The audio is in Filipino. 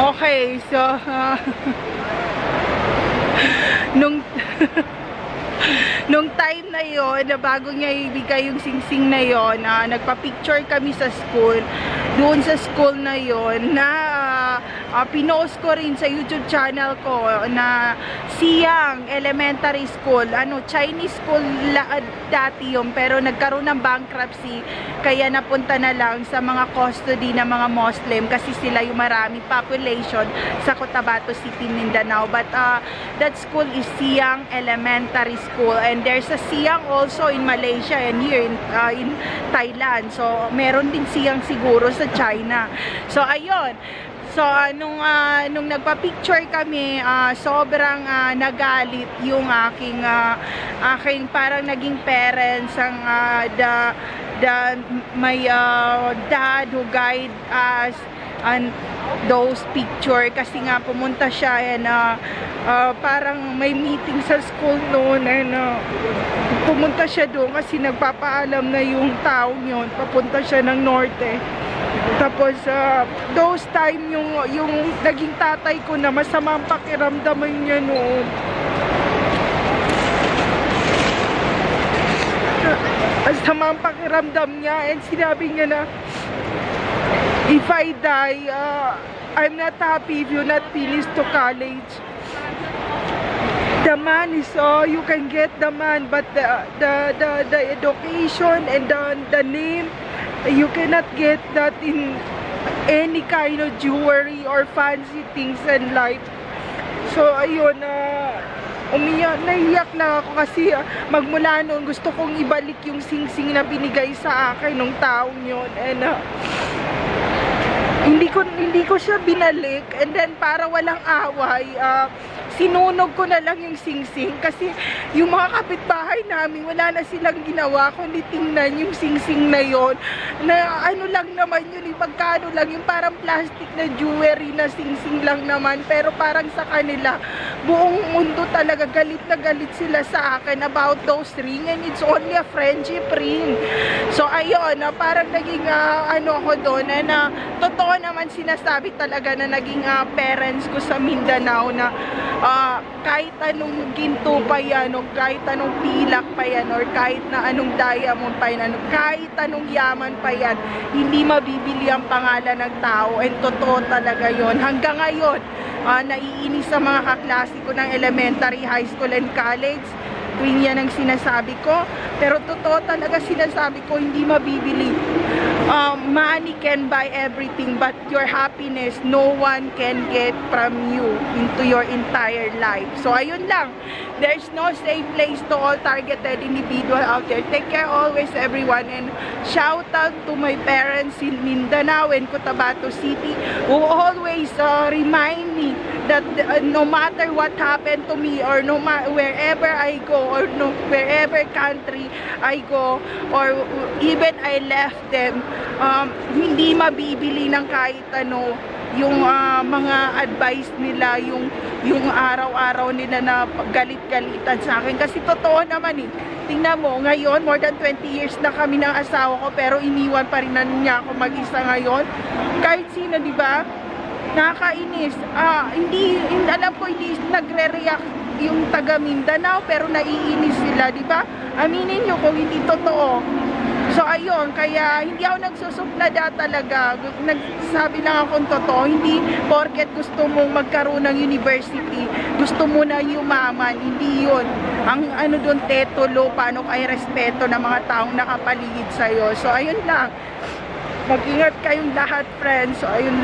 Okay, so nung nung time na yon na bago niya ibigay yung singsing na yon, nagpa-picture kami sa school. Doon sa school na yon na pinost ko rin sa YouTube channel ko na Siyang Elementary School, Chinese school dati yun, pero nagkaroon ng bankruptcy, kaya napunta na lang sa mga custody ng mga Muslim kasi sila yung maraming population sa Cotabato City, Mindanao. But that school is Siyang Elementary School, and there's a Siyang also in Malaysia and here in Thailand. So meron din Siyang siguro sa China. So ayun. So, nung nagpa-picture kami, sobrang nagalit yung aking parang naging parents, my dad who guide us on those picture, kasi nga pumunta siya and parang may meeting sa school noon, and pumunta siya doon kasi nagpapaalam na yung taong yun, papunta siya ng norte. Tapos those time yung naging tatay ko na masama ang pakiramdaman niya noon. Masama ang pakiramdam niya, and sinabi niya na if I die, I'm not happy if you're not finished to college. The man is you can get the man, but the education and the name, you cannot get that in any kind of jewelry or fancy things in life. So ayun, naiyak na ako kasi magmula noon gusto kong ibalik yung singsing na binigay sa akin nung taong yun, and hindi ko siya binalik, and then para walang away, sinunog ko na lang yung singsing kasi yung mga kapitbahay namin wala na silang ginawa kundi tingnan yung singsing na yon, na lang naman yun, pagkano lang yung parang plastic na jewelry na singsing lang naman, pero parang sa kanila buong mundo talaga galit na galit sila sa akin about those ring, and it's only a friendship ring. So ayun, parang naging ako doon, na totoo naman sinasabi talaga na naging parents ko sa Mindanao na kahit anong ginto pa yan, o kahit anong pilak pa yan, or kahit na anong diamond pa yan, kahit anong yaman pa yan, hindi mabibili ang pangalan ng tao. And totoo talaga yon. Hanggang ngayon, naiinis sa mga kaklase ko ng elementary, high school, and college tuwing yan ang sinasabi ko, pero totoo talaga sinasabi ko, hindi mabibili. Money can buy everything, but your happiness no one can get from you into your entire life. So ayun lang, there's no safe place to all targeted individual out there. Take care always, everyone, and shout out to my parents in Mindanao and Cotabato City who always remind me that no matter what happened to me, or wherever I go, or wherever country I go, or even I left them, hindi mabibili ng kahit ano yung mga advice nila, yung araw-araw nila na galit-galitan sa akin. Kasi totoo naman tingnan mo, ngayon more than 20 years na kami ng asawa ko, pero iniwan pa rin na niya ako mag-isa ngayon. Kahit sino, di ba? Nakakainis. Alam ko hindi nagre-react yung taga Mindanao, pero naiinis sila, di ba? Aminin nyo kung hindi totoo. So ayun, kaya hindi ako nagsusuplada talaga. Nagsabi lang akong totoo. Hindi porket gusto mong magkaroon ng university, gusto mo na yumaman. Hindi yun. Ang doon, tetulo, paano kay respeto ng mga taong nakapaligid sa'yo. So ayun lang. Mag-ingat kayong lahat, friends. So ayun lang.